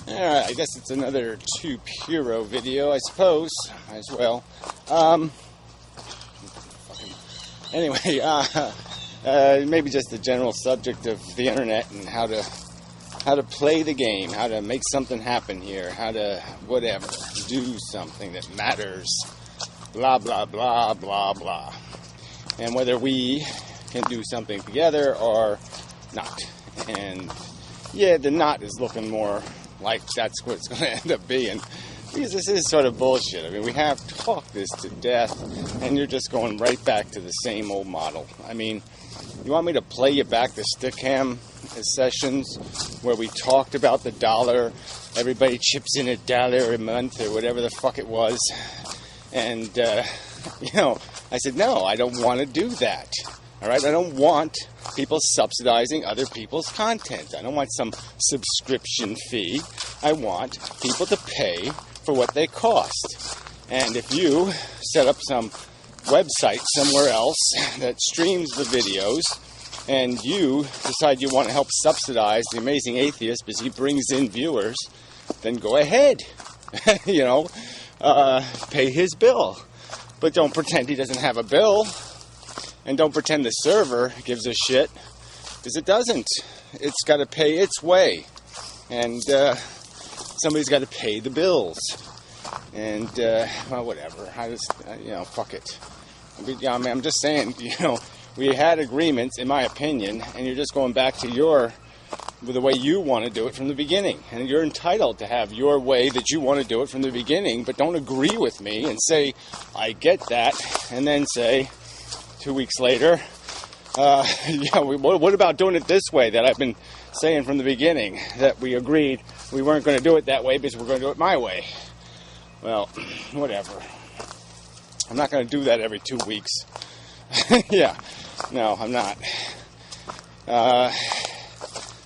Alright, I guess it's another 2 Pyrrho video, I suppose. Might as well. Anyway, maybe just the general subject of the internet and how to play the game, how to make something happen here, how to whatever, do something that matters, blah, blah, blah, blah, blah. And whether we can do something together or not. And yeah, the not is looking more like that's what it's going to end up being, because this is sort of bullshit. I mean, we have talked this to death, and you're just going right back to the same old model. I mean, you want me to play you back the Stickam sessions where we talked about the dollar, everybody chips in $1 a month or whatever the fuck it was, and, I said, no, I don't want to do that. All right, I don't want people subsidizing other people's content. I don't want some subscription fee. I want people to pay for what they cost. And if you set up some website somewhere else that streams the videos and you decide you want to help subsidize the Amazing Atheist because he brings in viewers, then go ahead. Pay his bill. But don't pretend he doesn't have a bill. And don't pretend the server gives a shit, because it doesn't. It's got to pay its way. And somebody's got to pay the bills. And, whatever. I just, fuck it. I'm just saying, we had agreements, in my opinion, and you're just going back to the way you want to do it from the beginning. And you're entitled to have your way that you want to do it from the beginning, but don't agree with me and say, I get that, and then say, 2 weeks later, what about doing it this way that I've been saying from the beginning, that we agreed we weren't going to do it that way because we're going to do it my way? Well, whatever. I'm not going to do that every 2 weeks. Yeah, no, I'm not.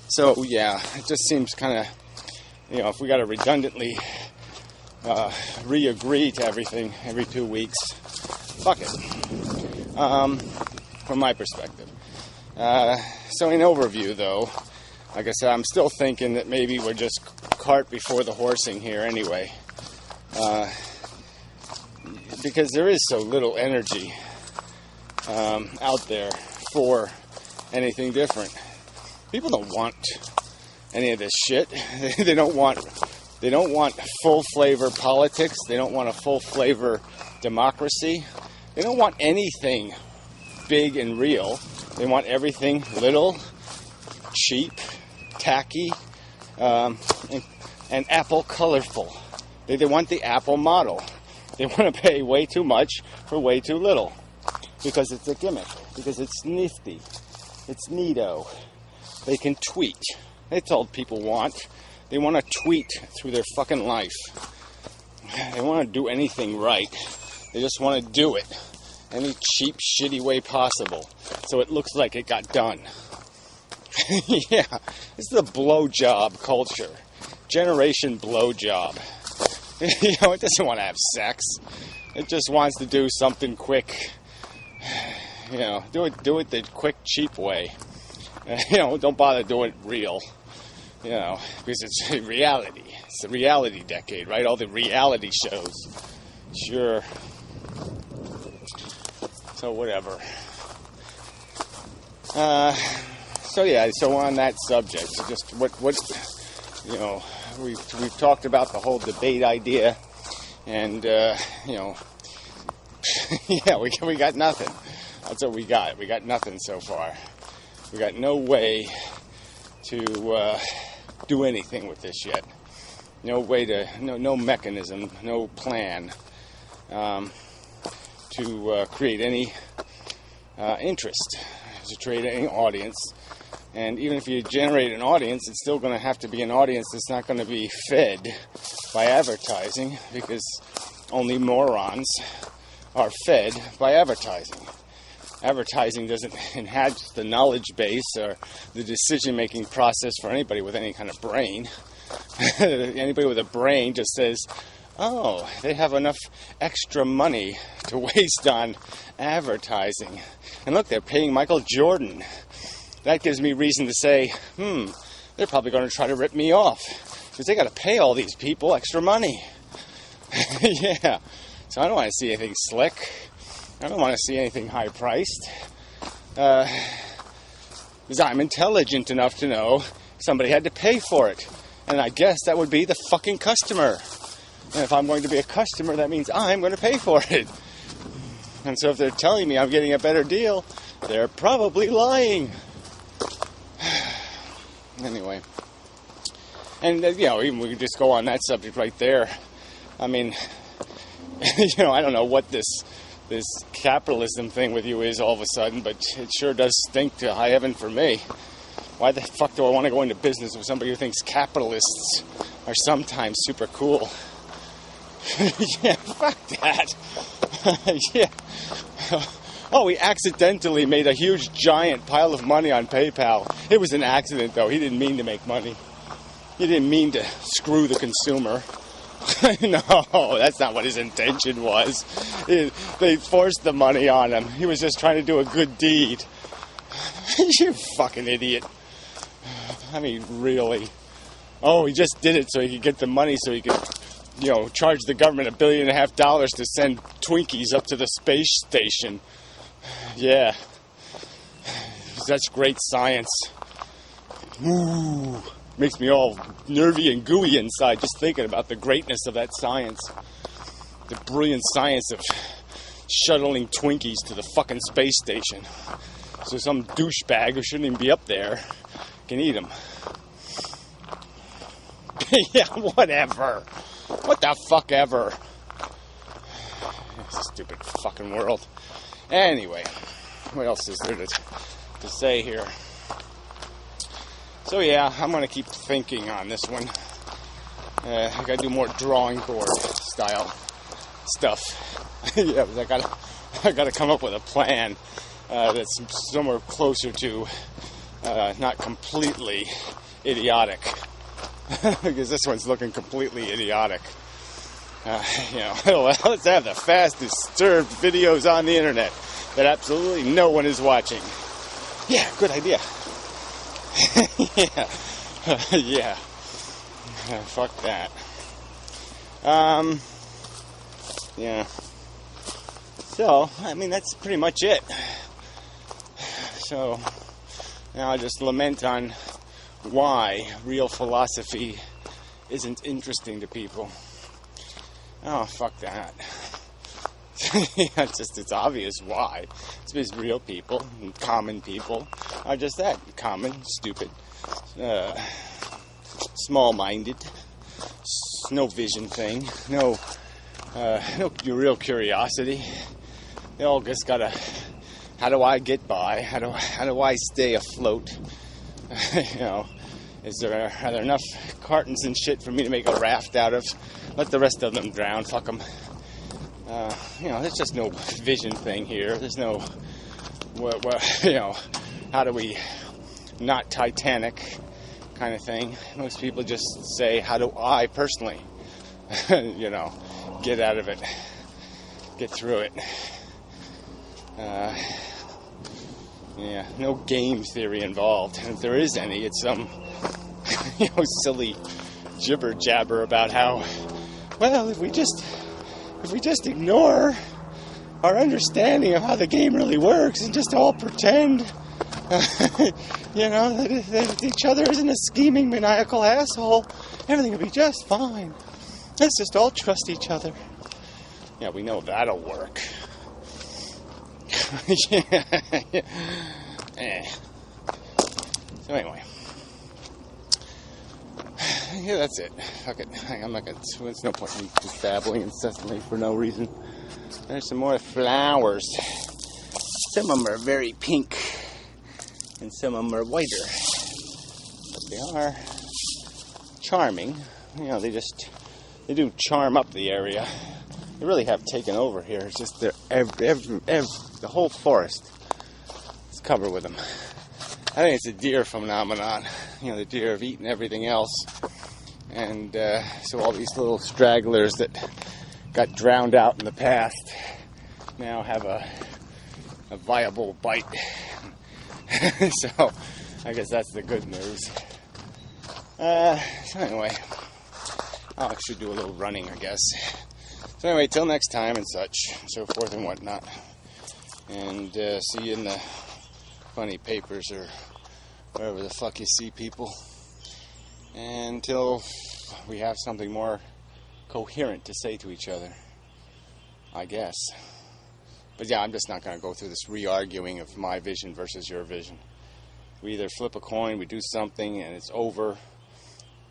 So, yeah, it just seems kind of, if we got to redundantly re-agree to everything every 2 weeks, fuck it. From my perspective. So in overview, though, like I said, I'm still thinking that maybe we're just cart before the horsing here anyway. Because there is so little energy out there for anything different. People don't want any of this shit. They don't want full flavor politics. They don't want a full flavor democracy. They don't want anything big and real. They want everything little, cheap, tacky, and Apple colorful. They want the Apple model. They want to pay way too much for way too little. Because it's a gimmick. Because it's nifty. It's neato. They can tweet. That's all people want. They want to tweet through their fucking life. They want to do anything right. They just want to do it any cheap, shitty way possible, so it looks like it got done. Yeah, this is the blowjob culture. Generation blowjob. It doesn't want to have sex. It just wants to do something quick. Do it the quick, cheap way. Don't bother doing it real. Because it's reality. It's the reality decade, right? All the reality shows. Sure. So whatever. So on that subject, just what we've talked about the whole debate idea, and yeah, we got nothing. That's what we got. We got nothing so far. We got no way to do anything with this yet. No way no mechanism, no plan. To create any interest, to create any audience. And even if you generate an audience, it's still going to have to be an audience that's not going to be fed by advertising, because only morons are fed by advertising. Advertising doesn't enhance the knowledge base or the decision-making process for anybody with any kind of brain. Anybody with a brain just says, oh, they have enough extra money to waste on advertising. And look, they're paying Michael Jordan. That gives me reason to say, they're probably going to try to rip me off. because they got to pay all these people extra money. Yeah. So I don't want to see anything slick. I don't want to see anything high-priced. Because I'm intelligent enough to know somebody had to pay for it. And I guess that would be the fucking customer. And if I'm going to be a customer, that means I'm going to pay for it. And so if they're telling me I'm getting a better deal, they're probably lying. Anyway. And, even we could just go on that subject right there. I mean, I don't know what this capitalism thing with you is all of a sudden, but it sure does stink to high heaven for me. Why the fuck do I want to go into business with somebody who thinks capitalists are sometimes super cool? Yeah, fuck that. Yeah. Oh, he accidentally made a huge, giant pile of money on PayPal. It was an accident, though. He didn't mean to make money. He didn't mean to screw the consumer. No, that's not what his intention was. They forced the money on him. He was just trying to do a good deed. You fucking idiot. I mean, really. Oh, he just did it so he could get the money so he could, charge the government $1.5 billion to send Twinkies up to the space station. Yeah. That's great science. Ooh. Makes me all nervy and gooey inside just thinking about the greatness of that science. The brilliant science of shuttling Twinkies to the fucking space station. So some douchebag who shouldn't even be up there can eat them. Yeah, whatever. What the fuck ever. It's a stupid fucking world. Anyway, what else is there to say here? So yeah, I'm going to keep thinking on this one. I got to do more drawing board style stuff. Yeah, I got to come up with a plan that's somewhere closer to not completely idiotic. Because this one's looking completely idiotic. Let's have the fastest served videos on the internet that absolutely no one is watching. Yeah, good idea. Yeah. Yeah. Fuck that. Yeah. So, I mean, that's pretty much it. So, now I just lament on why real philosophy isn't interesting to people. Oh, fuck that. It's obvious why. It's because real people, common people, are just that. Common, stupid, small-minded, no vision thing, no real curiosity. They all just gotta, how do I get by? How do I stay afloat? Are there enough cartons and shit for me to make a raft out of? Let the rest of them drown, fuck them. There's just no vision thing here. There's no, how do we not Titanic kind of thing. Most people just say, how do I personally, get out of it, get through it. No game theory involved. And if there is any, it's some, silly jibber jabber about how, if we just ignore our understanding of how the game really works and just all pretend, that each other isn't a scheming, maniacal asshole, everything will be just fine. Let's just all trust each other. Yeah, we know that'll work. So anyway. Yeah, that's it. Fuck it. I'm not gonna. There's no point in just babbling incessantly for no reason. There's some more flowers. Some of them are very pink, and some of them are whiter. But they are charming. They do charm up the area. They really have taken over here. It's just the whole forest is covered with them. I think it's a deer phenomenon. The deer have eaten everything else. And so all these little stragglers that got drowned out in the past now have a viable bite. So I guess that's the good news. So anyway, I should do a little running, I guess. So anyway, till next time and such, so forth and whatnot. And see you in the funny papers or wherever the fuck you see people. Until we have something more coherent to say to each other, I guess. But yeah, I'm just not going to go through this re-arguing of my vision versus your vision. We either flip a coin, we do something, and it's over.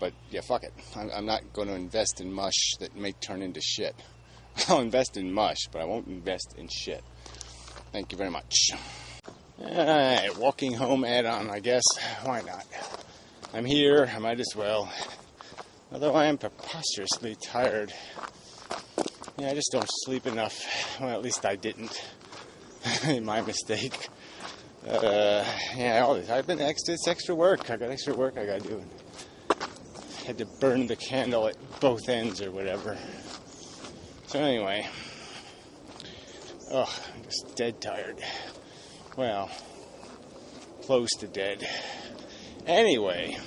But yeah, fuck it. I'm not going to invest in mush that may turn into shit. I'll invest in mush, but I won't invest in shit. Thank you very much. Alright, walking home add-on, I guess. Why not? I'm here, I might as well. Although I am preposterously tired. Yeah, I just don't sleep enough. Well, at least I didn't. My mistake. Yeah, all this. It's extra work. I got extra work I gotta do. Had to burn the candle at both ends or whatever. So anyway. I'm just dead tired. Well, close to dead. Anyway.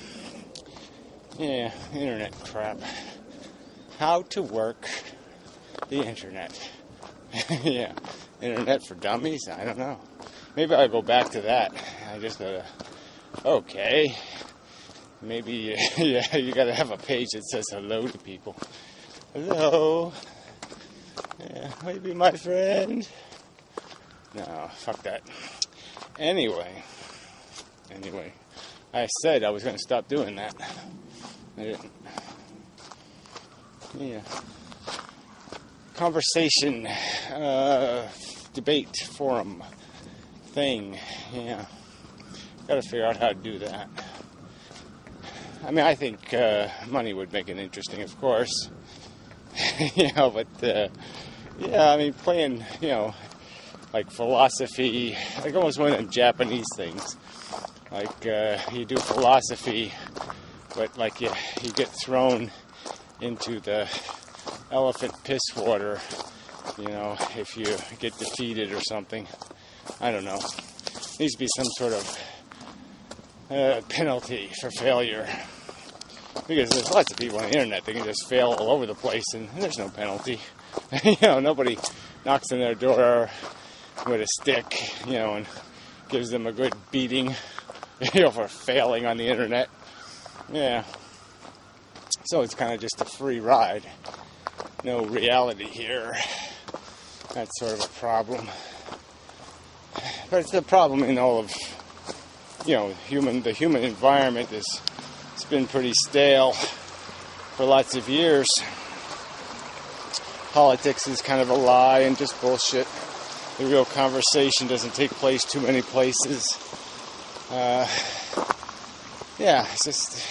Yeah, internet crap. How to work the internet. Yeah, internet for dummies? I don't know. Maybe I'll go back to that. I just gotta... Okay. Maybe, yeah, you gotta have a page that says hello to people. Hello. Yeah, maybe my friend. No, fuck that. Anyway, I said I was gonna stop doing that. I didn't. Yeah. Conversation, debate, forum, thing. Yeah. Gotta figure out how to do that. I mean, I think money would make it interesting, of course. But yeah, I mean, playing, like philosophy, like almost one of them Japanese things. Like you do philosophy, but like you get thrown into the elephant piss water, if you get defeated or something. I don't know. Needs to be some sort of penalty for failure. Because there's lots of people on the internet that can just fail all over the place and there's no penalty. Nobody knocks on their door with a stick, and gives them a good beating, for failing on the internet. Yeah. So it's kind of just a free ride. No reality here. That's sort of a problem. But it's a problem in all of, the human environment it's been pretty stale for lots of years. Politics is kind of a lie and just bullshit. The real conversation doesn't take place too many places. Yeah, it's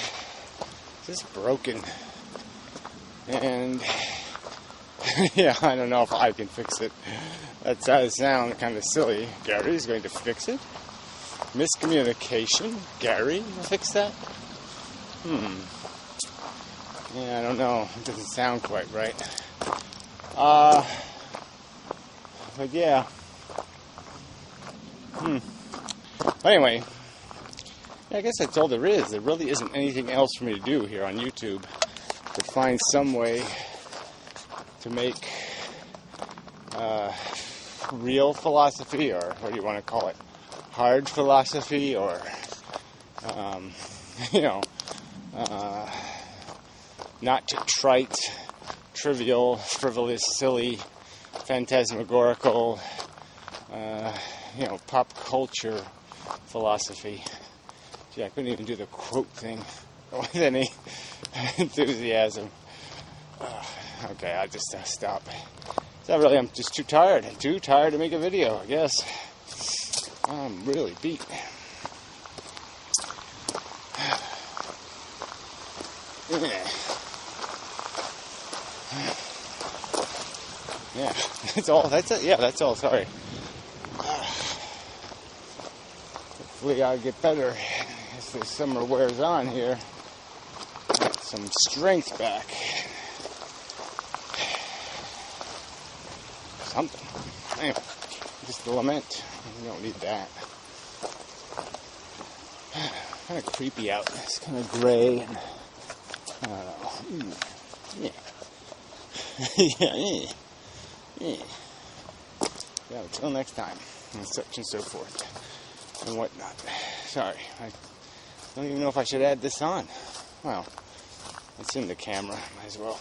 just broken. And yeah, I don't know if I can fix it. That does sound kind of silly. Gary's going to fix it? Miscommunication? Gary will fix that? Yeah, I don't know. It doesn't sound quite right. But yeah. Anyway, I guess that's all there is. There really isn't anything else for me to do here on YouTube. To find some way to make real philosophy, or what do you want to call it? Hard philosophy, or not trite, trivial, frivolous, silly, phantasmagorical, pop culture philosophy. Gee, I couldn't even do the quote thing with any enthusiasm. Okay, I'll just stop. I'm just too tired. Too tired to make a video, I guess. I'm really beat. Yeah, that's all. That's it. Yeah, that's all. Sorry. Hopefully I'll get better as the summer wears on here. Get some strength back. Something. Anyway, just the lament. You don't need that. Kind of creepy out. It's kind of gray and I don't know. Yeah. Yeah. Yeah, until next time, and such and so forth, and whatnot. Sorry, I don't even know if I should add this on. Well, it's in the camera, might as well.